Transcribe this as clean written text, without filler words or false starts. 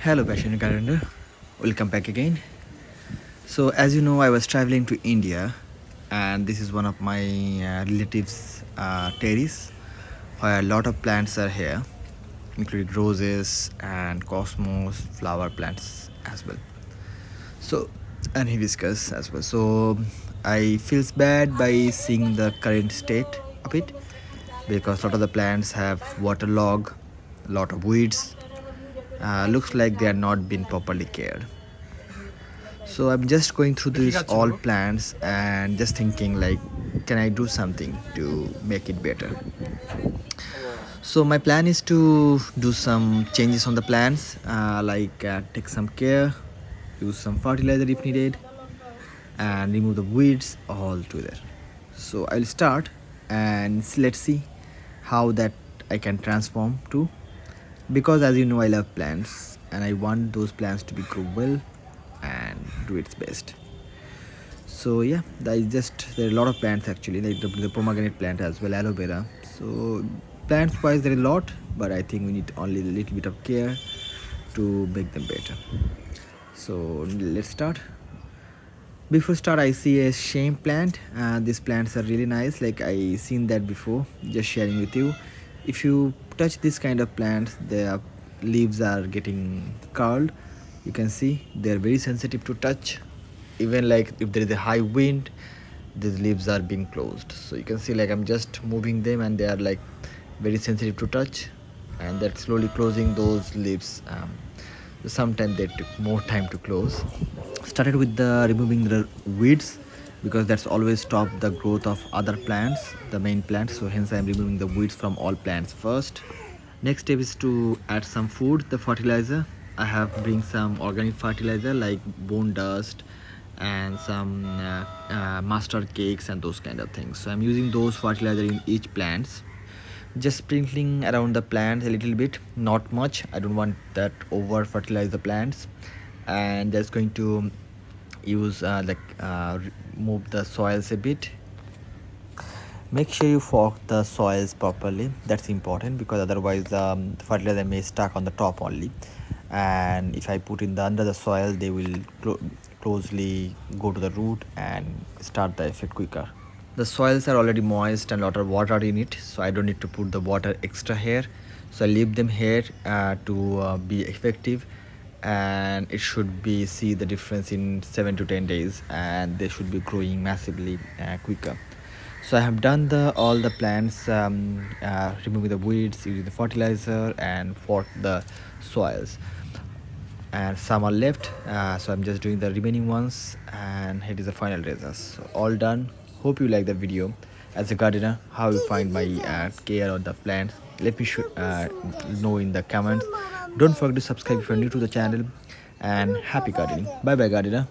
Hello, passionate gardener. Welcome back again. So, as you know, I was traveling to India, and this is one of my relatives' terrace, where a lot of plants are here, including roses and cosmos, flower plants as well. So, and hibiscus as well. So, I feels bad by seeing the current state of it because a lot of the plants have waterlog, a lot of weeds. Looks like they are not being properly cared. So I'm just going through these all plants and just thinking like, can I do something to make it better? So my plan is to do some changes on the plants, take some care, use some fertilizer if needed, and remove the weeds all together. So I'll start and let's see how that I can transform to, because as you know I love plants and I want those plants to be grow well and do its best. So yeah, there are a lot of plants actually, like the pomegranate plant as well, aloe vera. So plants wise there are a lot, but I think we need only a little bit of care to make them better. So let's start. Before start, I see a shame plant. These plants are really nice, like I seen that before, just sharing with you. If you touch this kind of plants, their leaves are getting curled. You can see they're very sensitive to touch. Even like if there is a high wind, these leaves are being closed. So you can see like I'm just moving them and they are like very sensitive to touch, and that's slowly closing those leaves. Sometimes they took more time to close. Started with the removing the weeds because that's always stop the growth of other plants, the main plants. So hence I'm removing the weeds from all plants first. Next step is to add some food, the fertilizer. I have bring some organic fertilizer like bone dust and some mustard cakes and those kind of things. So I'm using those fertilizer in each plants, just sprinkling around the plants a little bit, not much. I don't want that over fertilize the plants. And just going to use move the soils a bit. Make sure you fork the soils properly, that's important, because otherwise the fertilizer may stuck on the top only, and if I put in the under the soil they will closely go to the root and start the effect quicker. The soils are already moist and a lot of water in it, so I don't need to put the water extra here. So I leave them here to be effective, and it should be see the difference in 7 to 10 days, and they should be growing massively quicker. So I have done the all the plants, removing the weeds, using the fertilizer and for the soils, and some are left. So I'm just doing the remaining ones, and here is the final results. So all done. Hope you like the video. As a gardener, how you find my care of the plants, let me know in the comments. Don't forget to subscribe if you're new to the channel, and happy gardening. Bye bye, gardener.